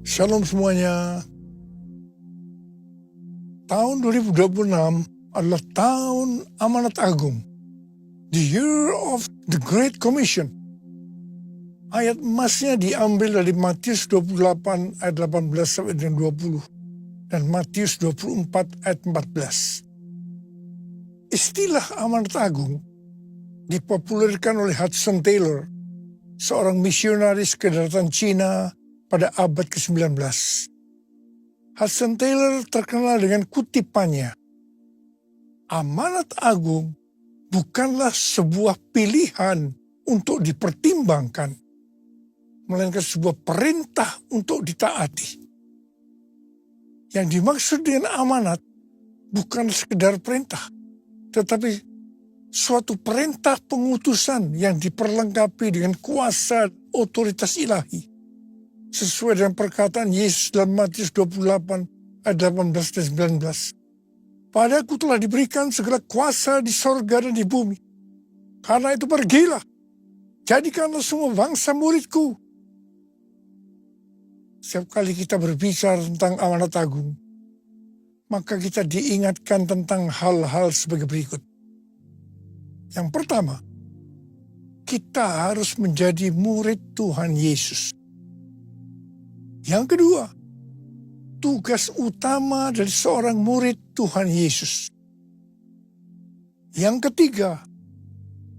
Shalom semuanya. Tahun 2026 adalah tahun amanat agung. The year of the Great Commission. Ayat emasnya diambil dari Matius 28 ayat 18 sampai dengan 20 dan Matius 24 ayat 14. Istilah amanat agung dipopulerkan oleh Hudson Taylor, seorang misionaris kedaratan Cina pada abad ke-19. Hudson Taylor terkenal dengan kutipannya, "Amanat agung bukanlah sebuah pilihan untuk dipertimbangkan, melainkan sebuah perintah untuk ditaati." Yang dimaksud dengan amanat bukan sekedar perintah, tetapi suatu perintah pengutusan yang diperlengkapi dengan kuasa otoritas ilahi. Sesuai dengan perkataan Yesus dalam Matius 28 ayat 18 dan 19. "Padaku telah diberikan segala kuasa di sorga dan di bumi. Karena itu pergilah, jadikanlah semua bangsa muridku." Setiap kali kita berbicara tentang amanat agung, maka kita diingatkan tentang hal-hal sebagai berikut. Yang pertama, kita harus menjadi murid Tuhan Yesus. Yang kedua, tugas utama dari seorang murid Tuhan Yesus. Yang ketiga,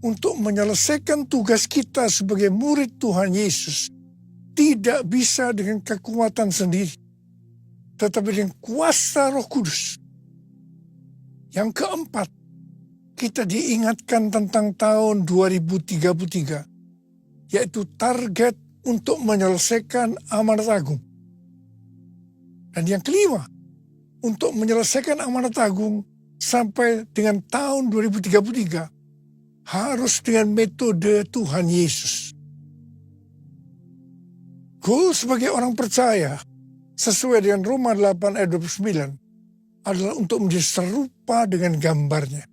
untuk menyelesaikan tugas kita sebagai murid Tuhan Yesus, tidak bisa dengan kekuatan sendiri, tetapi dengan kuasa Roh Kudus. Yang keempat, kita diingatkan tentang tahun 2033, yaitu target untuk menyelesaikan amanat agung. Dan yang kelima, untuk menyelesaikan amanat agung sampai dengan tahun 2033, harus dengan metode Tuhan Yesus. Goal sebagai orang percaya, sesuai dengan Roma 8 ayat 29, adalah untuk menjadi serupa dengan gambarnya.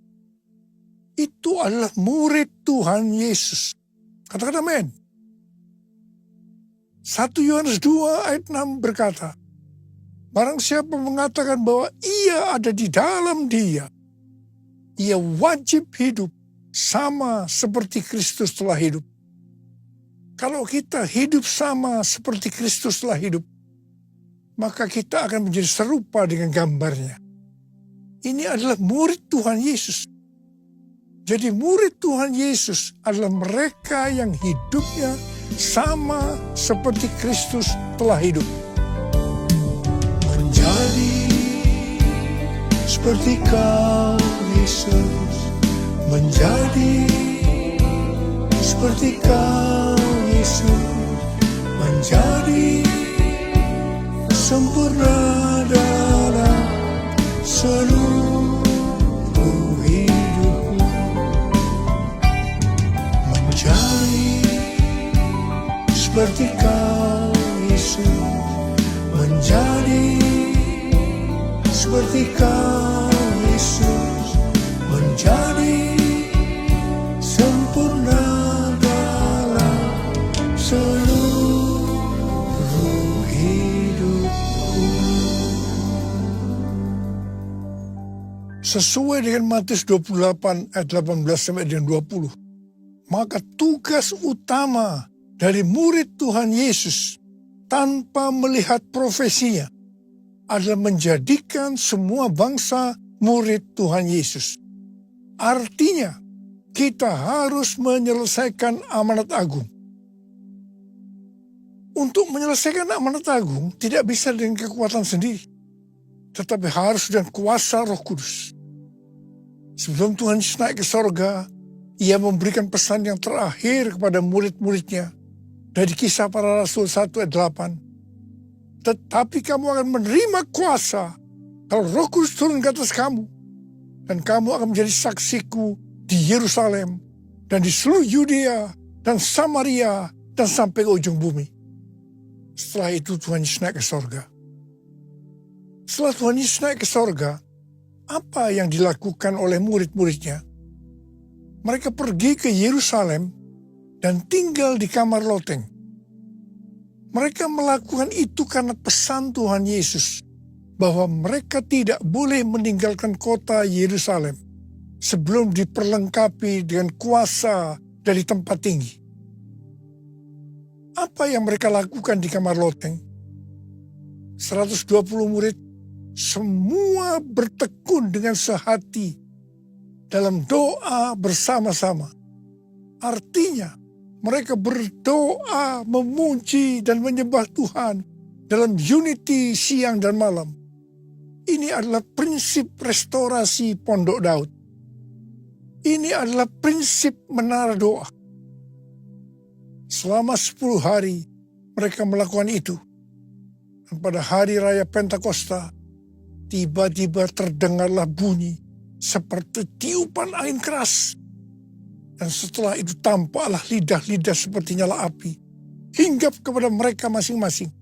Itu adalah murid Tuhan Yesus. Katakan amin. 1 Yohanes 2 ayat 6 berkata, "Barang siapa mengatakan bahwa ia ada di dalam Dia, ia wajib hidup sama seperti Kristus telah hidup." Kalau kita hidup sama seperti Kristus telah hidup, maka kita akan menjadi serupa dengan gambarnya. Ini adalah murid Tuhan Yesus. Jadi murid Tuhan Yesus adalah mereka yang hidupnya sama seperti Kristus telah hidup. Menjadi seperti Kau, Yesus. Menjadi seperti Kau, Yesus. Menjadi sempurna dalam seluruh hidupku. Menjadi seperti Kau, Yesus. Menjadi seperti Kau, Yesus. Menjadi sempurna dalam seluruh hidupku. Sesuai dengan Matius 28 ayat 18 sampai dengan 20, maka tugas utama dari murid Tuhan Yesus tanpa melihat profesinya adalah menjadikan semua bangsa murid Tuhan Yesus. Artinya, kita harus menyelesaikan amanat agung. Untuk menyelesaikan amanat agung tidak bisa dengan kekuatan sendiri, tetapi harus dengan kuasa Roh Kudus. Sebelum Tuhan Yesus naik ke sorga, Ia memberikan pesan yang terakhir kepada murid-muridnya dari Kisah Para Rasul 1 ayat 8. "Tetapi kamu akan menerima kuasa kalau Roh Kudus turun ke atas kamu, dan kamu akan menjadi saksiku di Yerusalem dan di seluruh Yudea dan Samaria dan sampai ke ujung bumi." Setelah itu Tuhan Yesus naik ke sorga. Setelah Tuhan Yesus naik ke sorga, apa yang dilakukan oleh murid-muridnya? Mereka pergi ke Yerusalem dan tinggal di kamar loteng. Mereka melakukan itu karena pesan Tuhan Yesus bahwa mereka tidak boleh meninggalkan kota Yerusalem sebelum diperlengkapi dengan kuasa dari tempat tinggi. Apa yang mereka lakukan di kamar loteng? 120 murid semua bertekun dengan sehati dalam doa bersama-sama. Artinya, mereka berdoa, memuji, dan menyembah Tuhan dalam unity siang dan malam. Ini adalah prinsip restorasi Pondok Daud. Ini adalah prinsip menara doa. Selama 10 hari mereka melakukan itu. Dan pada hari raya Pentakosta, tiba-tiba terdengarlah bunyi seperti tiupan angin keras. Dan setelah itu tampaklah lidah-lidah seperti nyala api hinggap kepada mereka masing-masing.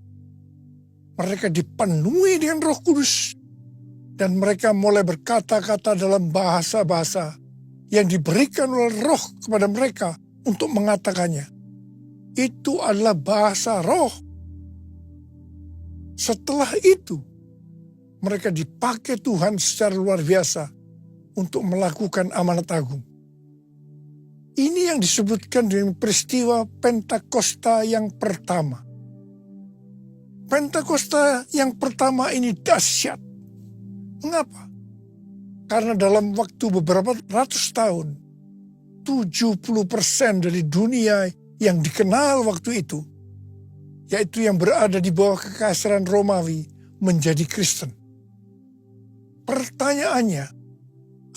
Mereka dipenuhi dengan Roh Kudus dan mereka mulai berkata-kata dalam bahasa-bahasa yang diberikan oleh Roh kepada mereka untuk mengatakannya. Itu adalah bahasa Roh. Setelah itu, mereka dipakai Tuhan secara luar biasa untuk melakukan amanat agung. Ini yang disebutkan dengan peristiwa Pentakosta yang pertama. Pentakosta yang pertama ini dahsyat. Mengapa? Karena dalam waktu beberapa ratus tahun, 70% dari dunia yang dikenal waktu itu, yaitu yang berada di bawah kekaisaran Romawi, menjadi Kristen. Pertanyaannya,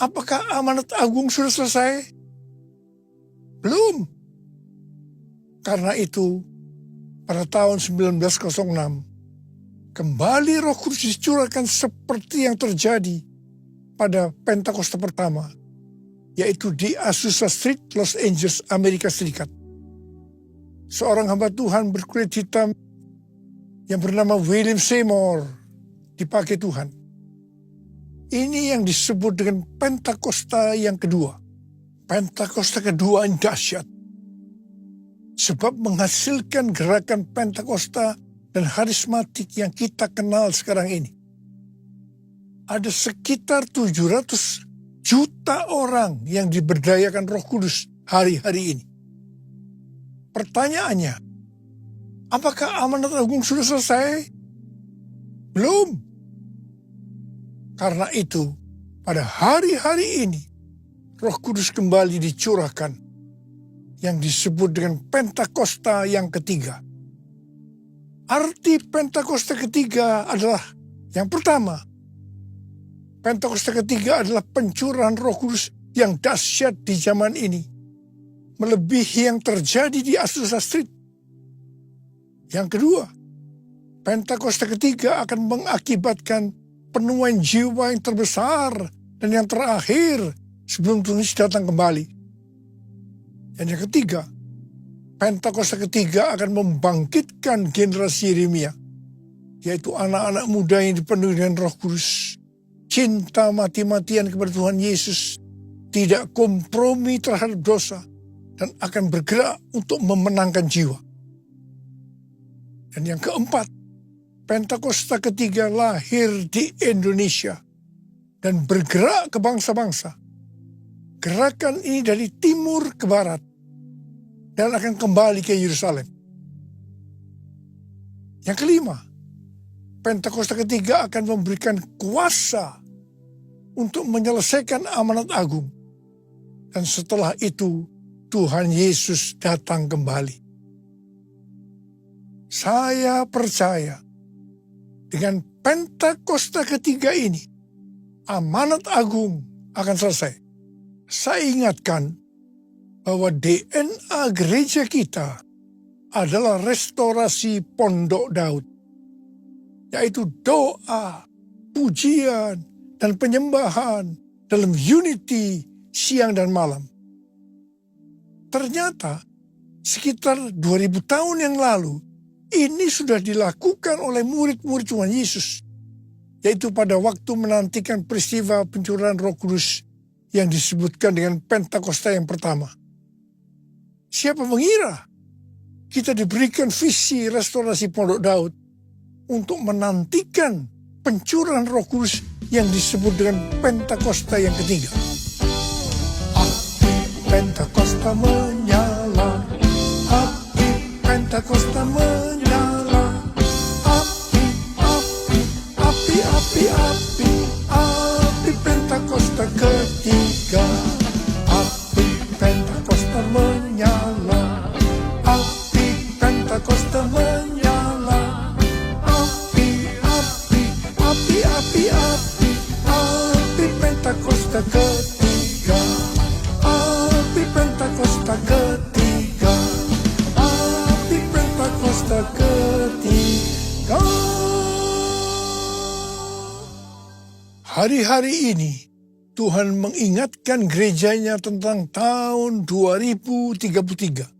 apakah amanat agung sudah selesai? Belum. Karena itu, pada tahun 1906, kembali Roh Kudus dicurahkan seperti yang terjadi pada Pentakosta pertama, yaitu di Azusa Street, Los Angeles, Amerika Serikat. Seorang hamba Tuhan berkulit hitam yang bernama William Seymour dipakai Tuhan. Ini yang disebut dengan Pentakosta yang kedua. Pentakosta kedua yang dahsyat. Sebab menghasilkan gerakan Pentakosta dan harismatik yang kita kenal sekarang ini. Ada sekitar 700 juta orang yang diberdayakan Roh Kudus hari-hari ini. Pertanyaannya, apakah amanat agung sudah selesai? Belum. Karena itu, pada hari-hari ini, Roh Kudus kembali dicurahkan yang disebut dengan Pentakosta yang ketiga. Arti Pentakosta ketiga adalah yang pertama. Pentakosta ketiga adalah pencurahan Roh Kudus yang dahsyat di zaman ini, melebihi yang terjadi di Azusa Street. Yang kedua, Pentakosta ketiga akan mengakibatkan penuaian jiwa yang terbesar dan yang terakhir sebelum Tuhan Yesus datang kembali. Dan yang ketiga, Pentakosta ketiga akan membangkitkan generasi Yeremia, yaitu anak-anak muda yang dipenuhi dengan Roh Kudus, cinta mati-matian kepada Tuhan Yesus, tidak kompromi terhadap dosa, dan akan bergerak untuk memenangkan jiwa. Dan yang keempat, Pentakosta ketiga lahir di Indonesia dan bergerak ke bangsa-bangsa. Gerakan ini dari timur ke barat dan akan kembali ke Yerusalem. Yang kelima, Pentakosta ketiga akan memberikan kuasa untuk menyelesaikan amanat agung. Dan setelah itu, Tuhan Yesus datang kembali. Saya percaya dengan Pentakosta ketiga ini, amanat agung akan selesai. Saya ingatkan bahwa DNA gereja kita adalah restorasi Pondok Daud, yaitu doa, pujian, dan penyembahan dalam unity siang dan malam. Ternyata sekitar 2000 tahun yang lalu, ini sudah dilakukan oleh murid-murid Tuhan Yesus, yaitu pada waktu menantikan peristiwa pencurahan Roh Kudus yang disebutkan dengan Pentakosta yang pertama. Siapa mengira kita diberikan visi restorasi Pondok Daud untuk menantikan pencurahan Roh Kudus yang disebut dengan Pentakosta yang ketiga. Api Pentakosta menyala, api Pentakosta menyala, api, api, api, api, api, api Pentakosta ketiga. Api Pentakosta menyala, api Pentakosta menyala, api, api, api, api, api, api Pentakosta ketiga. Api Pentakosta ketiga, api Pentakosta ketiga. Hari-hari ini Tuhan mengingatkan gerejanya tentang tahun 2033.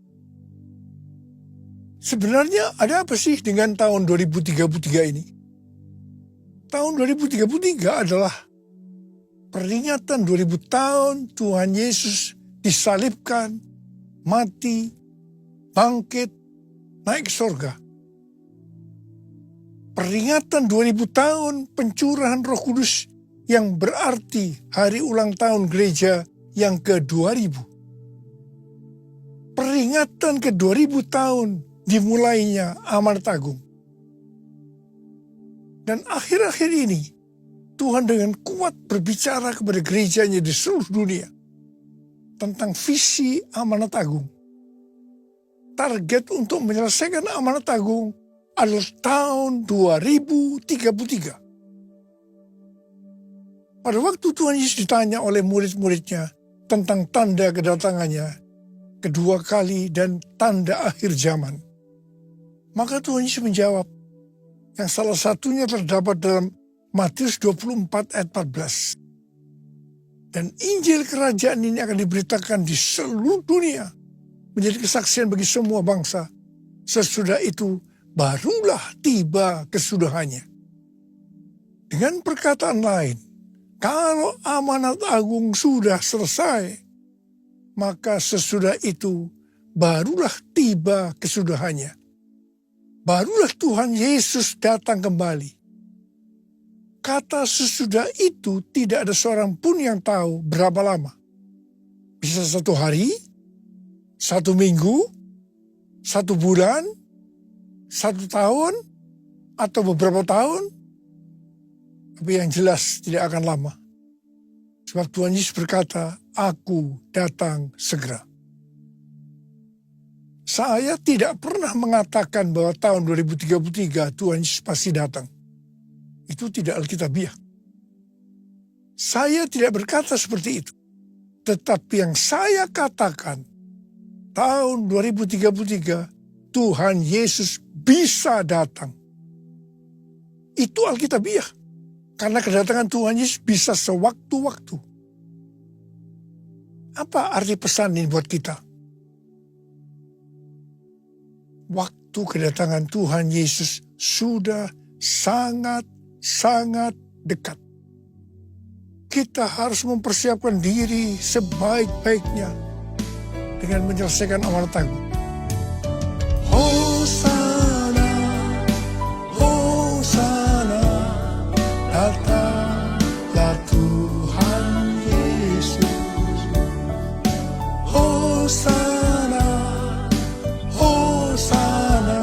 Sebenarnya ada apa sih dengan tahun 2033 ini? Tahun 2033 adalah peringatan 2000 tahun Tuhan Yesus disalibkan, mati, bangkit, naik ke surga. Peringatan 2000 tahun pencurahan Roh Kudus yang berarti hari ulang tahun gereja yang ke-2000. Peringatan ke-2000 tahun dimulainya amanat agung. Dan akhir-akhir ini, Tuhan dengan kuat berbicara kepada gerejanya di seluruh dunia tentang visi amanat agung. Target untuk menyelesaikan amanat agung adalah tahun 2033. Pada waktu Tuhan Yesus ditanya oleh murid-muridnya tentang tanda kedatangannya kedua kali dan tanda akhir zaman, maka Tuhan Yesus menjawab, yang salah satunya terdapat dalam Matius 24 ayat 14. Dan Injil kerajaan ini akan diberitakan di seluruh dunia, menjadi kesaksian bagi semua bangsa. Sesudah itu barulah tiba kesudahannya. Dengan perkataan lain, kalau amanat agung sudah selesai, maka sesudah itu barulah tiba kesudahannya. Barulah Tuhan Yesus datang kembali. Kata sesudah itu tidak ada seorang pun yang tahu berapa lama. Bisa 1 hari, 1 minggu, 1 bulan, 1 tahun, atau beberapa tahun. Tapi yang jelas tidak akan lama. Sebab Tuhan Yesus berkata, aku datang segera. Saya tidak pernah mengatakan bahwa tahun 2033 Tuhan Yesus pasti datang. Itu tidak alkitabiah. Saya tidak berkata seperti itu. Tetapi yang saya katakan, tahun 2033 Tuhan Yesus bisa datang. Itu alkitabiah. Karena kedatangan Tuhan Yesus bisa sewaktu-waktu. Apa arti pesan ini buat kita? Waktu kedatangan Tuhan Yesus sudah sangat dekat. Kita harus mempersiapkan diri sebaik-baiknya dengan menyelesaikan amanat agung. Hosana, Hosana, datanglah Tuhan Yesus. Hosana, Hosana,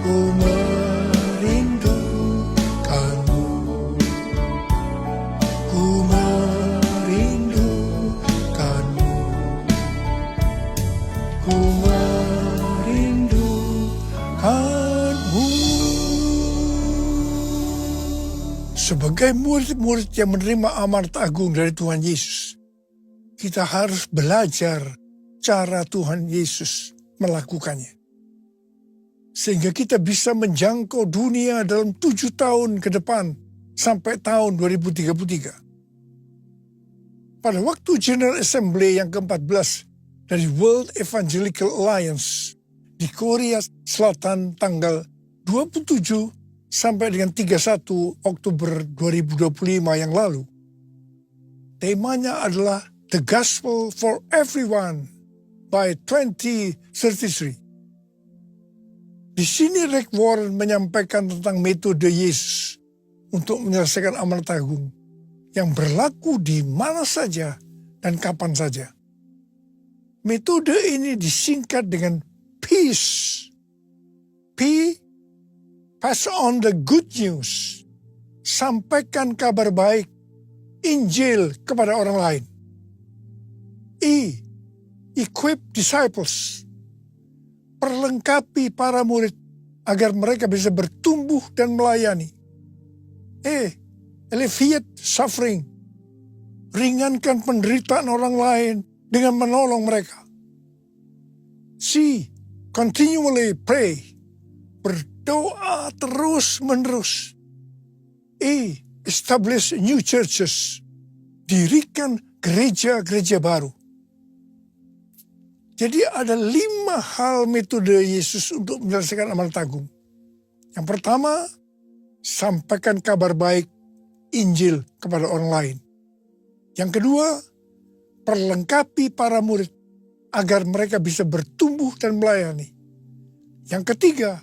ku merindukanmu. Ku merindukanmu. Ku merindukanmu. Sebagai murid-murid yang menerima amanat agung dari Tuhan Yesus, kita harus belajar cara Tuhan Yesus melakukannya. Sehingga kita bisa menjangkau dunia dalam 7 tahun ke depan sampai tahun 2033. Pada waktu General Assembly yang ke-14 dari World Evangelical Alliance di Korea Selatan tanggal 27 sampai dengan 31 Oktober 2025 yang lalu. Temanya adalah The Gospel for Everyone by 2033. Di sini Rick Warren menyampaikan tentang metode Yesus untuk menyelesaikan amanat agung yang berlaku di mana saja dan kapan saja. Metode ini disingkat dengan peace. P, pass on the good news. Sampaikan kabar baik, Injil kepada orang lain. E, equip disciples. Perlengkapi para murid agar mereka bisa bertumbuh dan melayani. E, alleviate suffering. Ringankan penderitaan orang lain dengan menolong mereka. C, continually pray. Berdoa terus-menerus. E, establish new churches. Dirikan gereja-gereja baru. Jadi ada 5 hal metode Yesus untuk menyelesaikan amanat agung. Yang pertama, sampaikan kabar baik Injil kepada orang lain. Yang kedua, perlengkapi para murid agar mereka bisa bertumbuh dan melayani. Yang ketiga,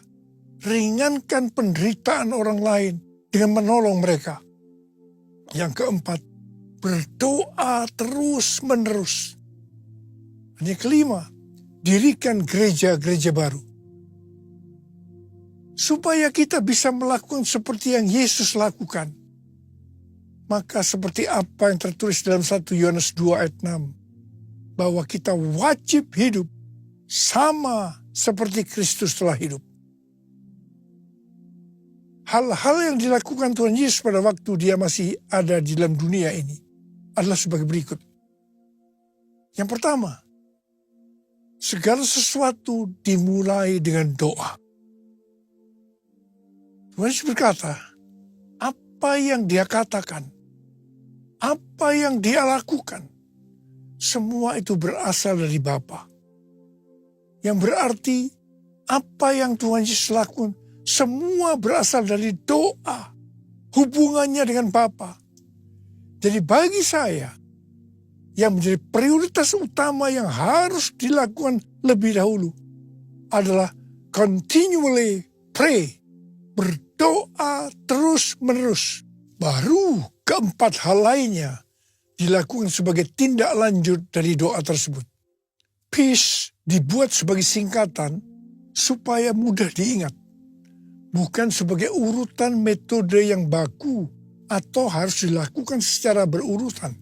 ringankan penderitaan orang lain dengan menolong mereka. Yang keempat, berdoa terus-menerus. Dan yang kelima, dirikan gereja-gereja baru. Supaya kita bisa melakukan seperti yang Yesus lakukan. Maka seperti apa yang tertulis dalam 1 Yohanes 2 ayat 6. Bahwa kita wajib hidup sama seperti Kristus telah hidup. Hal-hal yang dilakukan Tuhan Yesus pada waktu dia masih ada di dalam dunia ini adalah sebagai berikut. Yang pertama, segala sesuatu dimulai dengan doa. Tuhan Yesus berkata, apa yang dia katakan, apa yang dia lakukan, semua itu berasal dari Bapa. Yang berarti, apa yang Tuhan Yesus lakukan, semua berasal dari doa. Hubungannya dengan Bapa. Jadi bagi saya, yang menjadi prioritas utama yang harus dilakukan lebih dahulu adalah continually pray, berdoa terus-menerus. Baru keempat hal lainnya dilakukan sebagai tindak lanjut dari doa tersebut. Peace dibuat sebagai singkatan supaya mudah diingat, bukan sebagai urutan metode yang baku atau harus dilakukan secara berurutan.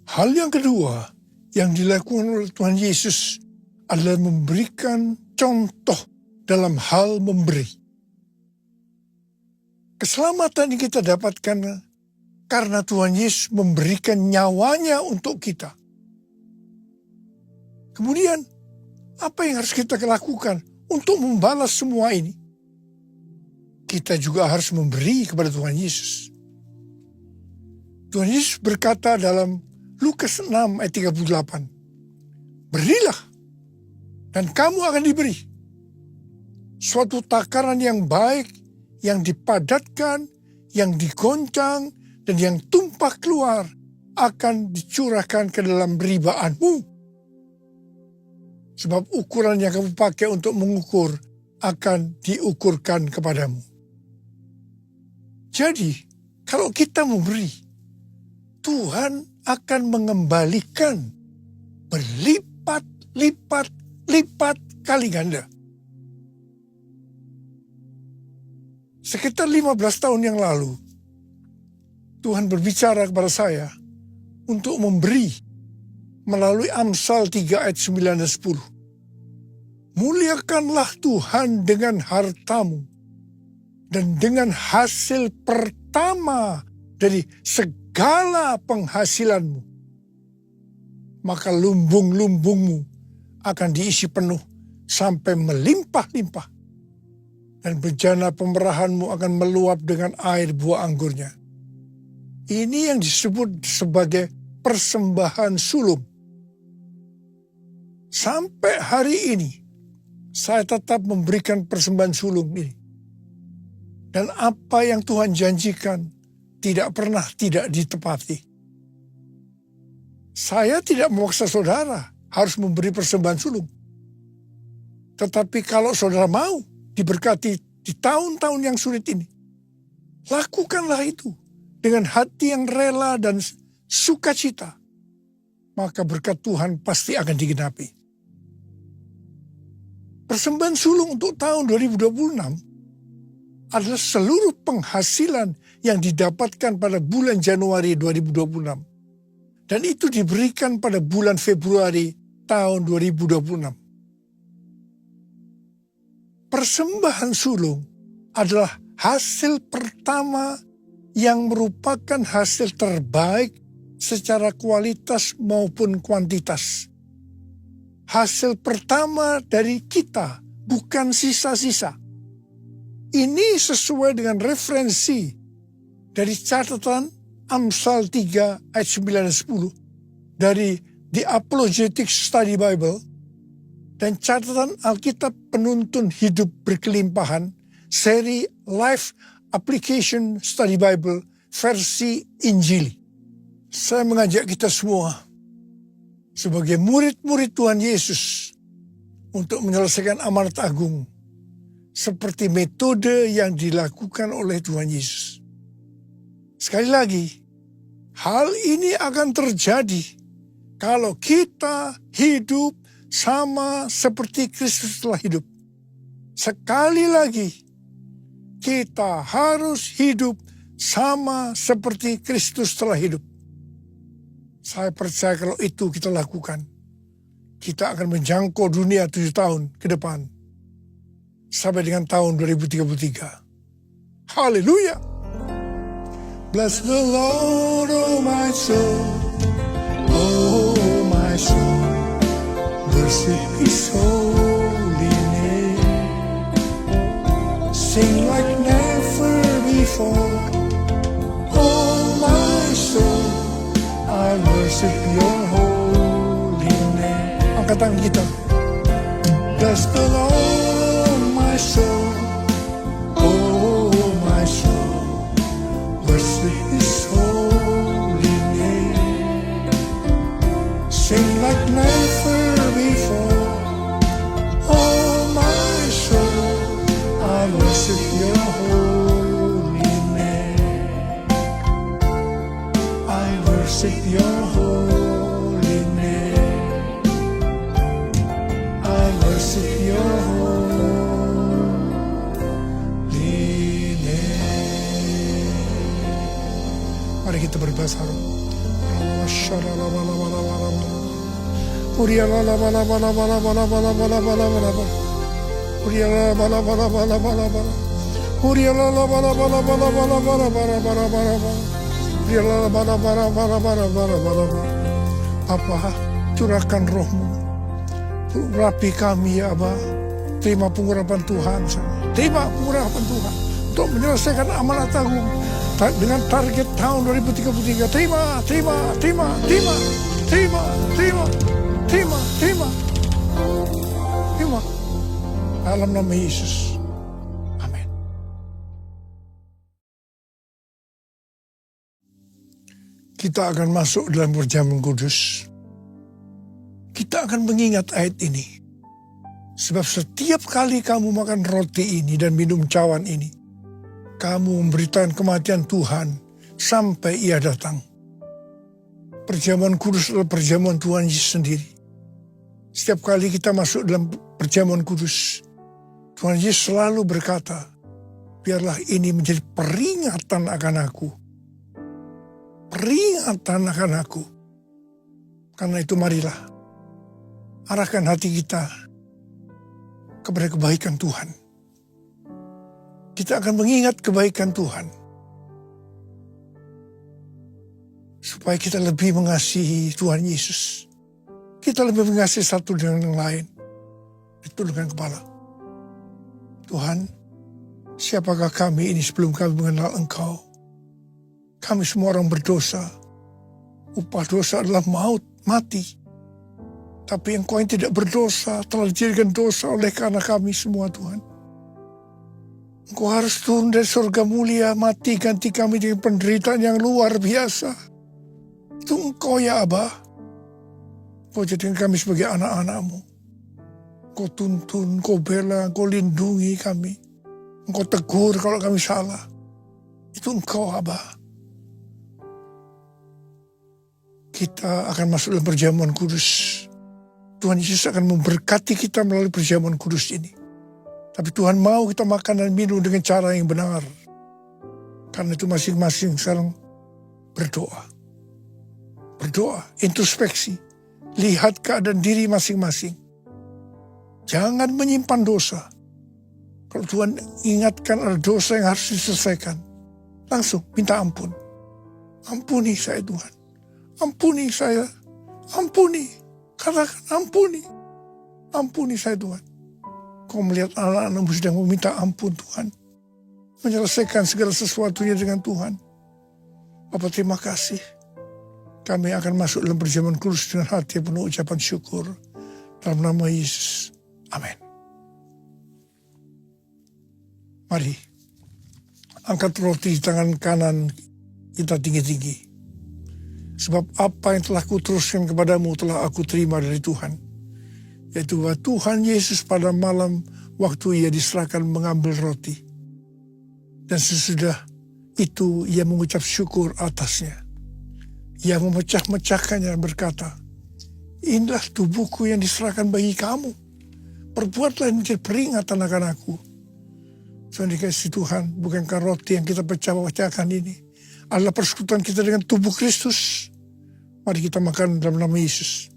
Hal yang kedua yang dilakukan oleh Tuhan Yesus adalah memberikan contoh dalam hal memberi. Keselamatan yang kita dapatkan karena Tuhan Yesus memberikan nyawanya untuk kita. Kemudian, apa yang harus kita lakukan untuk membalas semua ini? Kita juga harus memberi kepada Tuhan Yesus. Tuhan Yesus berkata dalam Lukas 6 ayat 38. Berilah dan kamu akan diberi. Suatu takaran yang baik, yang dipadatkan, yang digoncang, dan yang tumpah keluar akan dicurahkan ke dalam ribaanmu. Sebab ukuran yang kamu pakai untuk mengukur akan diukurkan kepadamu. Jadi, kalau kita memberi, Tuhan akan mengembalikan berlipat kali ganda. Sekitar 15 tahun yang lalu, Tuhan berbicara kepada saya untuk memberi melalui Amsal 3 ayat 9 dan 10. Muliakanlah Tuhan dengan hartamu dan dengan hasil pertama dari segala penghasilanmu. Maka lumbung-lumbungmu akan diisi penuh sampai melimpah-limpah. Dan bejana pemerahanmu akan meluap dengan air buah anggurnya. Ini yang disebut sebagai persembahan sulung. Sampai hari ini, saya tetap memberikan persembahan sulung ini. Dan apa yang Tuhan janjikan tidak pernah tidak ditepati. Saya tidak memaksa saudara harus memberi persembahan sulung. Tetapi kalau saudara mau diberkati di tahun-tahun yang sulit ini, lakukanlah itu dengan hati yang rela dan sukacita. Maka berkat Tuhan pasti akan digenapi. Persembahan sulung untuk tahun 2026 adalah seluruh penghasilan yang didapatkan pada bulan Januari 2026. Dan itu diberikan pada bulan Februari tahun 2026. Persembahan sulung adalah hasil pertama yang merupakan hasil terbaik secara kualitas maupun kuantitas. Hasil pertama dari kita, bukan sisa-sisa. Ini sesuai dengan referensi dari catatan Amsal 3 ayat 9 dan 10 dari The Apologetic Study Bible dan catatan Alkitab Penuntun Hidup Berkelimpahan seri Life Application Study Bible versi Injili. Saya mengajak kita semua sebagai murid-murid Tuhan Yesus untuk menyelesaikan amanat agung seperti metode yang dilakukan oleh Tuhan Yesus. Sekali lagi, hal ini akan terjadi kalau kita hidup sama seperti Kristus telah hidup. Sekali lagi, kita harus hidup sama seperti Kristus telah hidup. Saya percaya kalau itu kita lakukan, kita akan menjangkau dunia 7 tahun ke depan. Sampai dengan tahun 2033. Haleluya! Bless the Lord, oh my soul, oh my soul. Worship His holy name. Sing like never before. Oh my soul, I worship Your holy name. Angkat tangan kita. Bless the Lord, my soul. Oh my soul, worship His holy name. Sing like never before. Oh my soul, I worship Your holy name. I worship Your holy name. I worship Your holy name. Mari kita berbahasa roh. Uriya la la ba la ba la ba la ba la ba la ba la ba la ba la ba. Uriya la ba la ba la ba la ba la ba. Uriya la la ba la ba la ba la ba la ba la ba la ba la ba la ba. Uriya la ba la ba la ba la ba la ba la ba la ba. Bapa, curahkan roh-Mu, urapi kami ya Aba. Terima pengurapan Tuhan, terima pengurapan Tuhan untuk menyelesaikan amanat agung dengan target tahun 2033. Terima, terima, terima, terima, terima, terima. Terima, terima, terima. Dalam nama Yesus. Amin. Kita akan masuk dalam perjamuan kudus. Kita akan mengingat ayat ini. Sebab setiap kali kamu makan roti ini dan minum cawan ini, kamu memberitakan kematian Tuhan sampai Ia datang. Perjamuan kudus adalah perjamuan Tuhan Yesus sendiri. Setiap kali kita masuk dalam perjamuan kudus, Tuhan Yesus selalu berkata, biarlah ini menjadi peringatan akan aku. Peringatan akan aku. Karena itu marilah, arahkan hati kita kepada kebaikan Tuhan. Kita akan mengingat kebaikan Tuhan. Supaya kita lebih mengasihi Tuhan Yesus. Kita lebih mengasihi satu dengan yang lain. Itu dengan kepala. Tuhan, siapakah kami ini sebelum kami mengenal Engkau? Kami semua orang berdosa. Upah dosa adalah maut, mati. Tapi Engkau yang tidak berdosa telah dijadikan dosa oleh karena kami semua, Tuhan. Engkau harus turun dari surga mulia, mati ganti kami dengan penderitaan yang luar biasa. Itu Engkau ya Aba. Kau jadikan kami sebagai anak-anak-Mu. Engkau tuntun, Engkau bela, Engkau lindungi kami. Engkau tegur kalau kami salah. Itu Engkau, Aba. Kita akan masuk dalam perjamuan kudus. Tuhan Yesus akan memberkati kita melalui perjamuan kudus ini. Tapi Tuhan mau kita makan dan minum dengan cara yang benar. Karena itu masing-masing sekarang berdoa. Berdoa, introspeksi. Lihat keadaan diri masing-masing. Jangan menyimpan dosa. Kalau Tuhan ingatkan ada dosa yang harus diselesaikan, langsung minta ampun. Ampuni saya Tuhan. Ampuni saya. Ampuni. Katakan ampuni. Ampuni saya Tuhan. Kau melihat anak-anakmu sedang meminta ampun Tuhan. Menyelesaikan segala sesuatunya dengan Tuhan. Bapa terima kasih. Kami akan masuk dalam perjamuan kudus dengan hati yang penuh ucapan syukur. Dalam nama Yesus. Amin. Mari. Angkat roti di tangan kanan kita tinggi-tinggi. Sebab apa yang telah kuteruskan kepadamu telah aku terima dari Tuhan. Yaitu bahwa Tuhan Yesus pada malam waktu ia diserahkan mengambil roti. Dan sesudah itu ia mengucap syukur atasnya. Ia memecah-mecahkannya berkata, inilah tubuhku yang diserahkan bagi kamu. Perbuatlah ini menjadi peringatan akan aku. So dikasih Tuhan, bukankah roti yang kita pecah-pecahkan ini adalah persekutuan kita dengan tubuh Kristus. Mari kita makan dalam nama Yesus.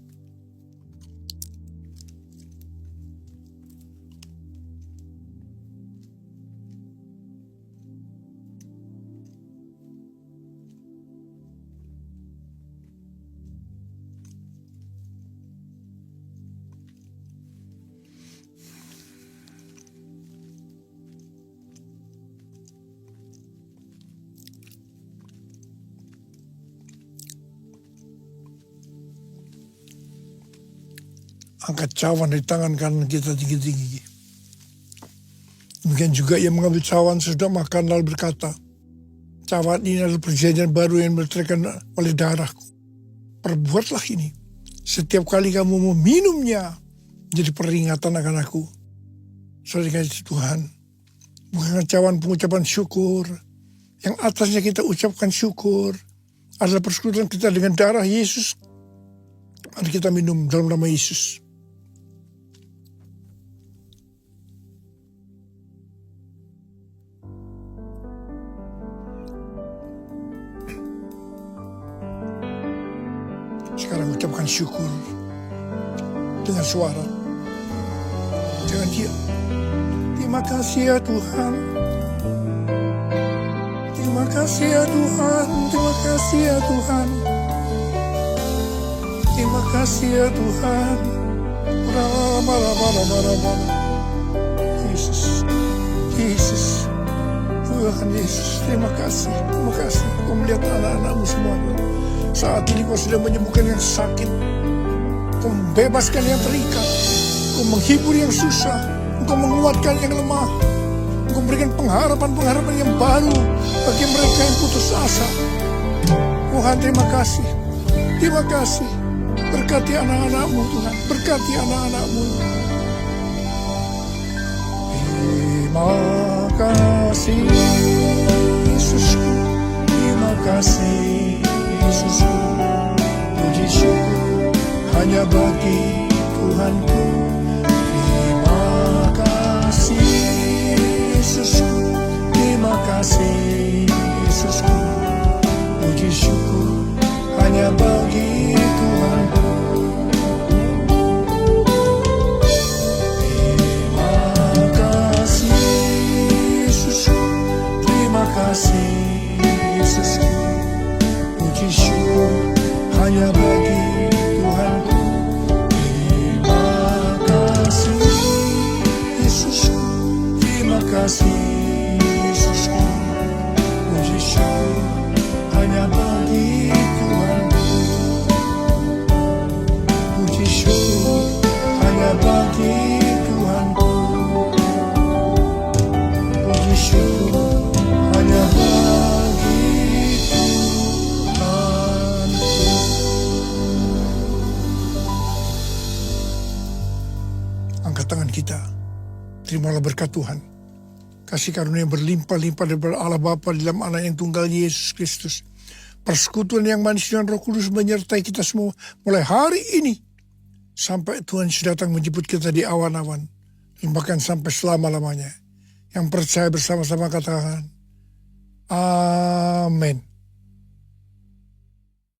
Angkat cawan dari tangan kanan kita tinggi-tinggi. Demikian juga ia mengambil cawan sesudah makan lalu berkata, cawan ini adalah perjanjian baru yang diletakkan oleh darahku. Perbuatlah ini. Setiap kali kamu meminumnya, jadi peringatan akan aku. Saudara kasih Tuhan, bukan cawan pengucapan syukur. Yang atasnya kita ucapkan syukur adalah persekutuan kita dengan darah Yesus. Mari kita minum dalam nama Yesus. Sekarang ucapkan syukur dengan suara. Jangan diam. Terima kasih ya Tuhan. Terima kasih ya Tuhan. Terima kasih ya Tuhan. Terima kasih ya Tuhan. Yesus. Yesus. Tuhan Yesus. Terima kasih. Terima kasih. Kau melihat anak-anakmu semuanya. Saat ini kau sudah menyembuhkan yang sakit. Kau membebaskan yang terikat. Kau menghibur yang susah. Kau menguatkan yang lemah. Kau memberikan pengharapan-pengharapan yang baru bagi mereka yang putus asa. Tuhan terima kasih. Terima kasih. Berkati anak-anakmu Tuhan. Berkati anak-anakmu. Terima kasih Yesusku. Terima kasih Yesusku, puji syukur hanya bagi Tuhanku. Terima kasih Yesusku, terima kasih Yesusku, puji syukur hanya bagi Tuhanku. Terima kasih Yesusku, terima kasih Yesusku, puji syukur hanya bagi Tuhanku. Terima kasih Yesusku, terima kasih Yesusku, puji syukur hanya bagi Tuhanku. Puji syukur hanya bagi Tuhanku. Puji syukur hanya bagi terimalah berkat Tuhan. Kasih karunia yang berlimpah-limpah dari Allah Bapa di dalam Anak yang tunggal Yesus Kristus. Persekutuan yang manis dengan Roh Kudus menyertai kita semua mulai hari ini sampai Tuhan sudah datang menjemput kita di awan-awan, dan bahkan sampai selama-lamanya. Yang percaya bersama-sama katakan, Amin.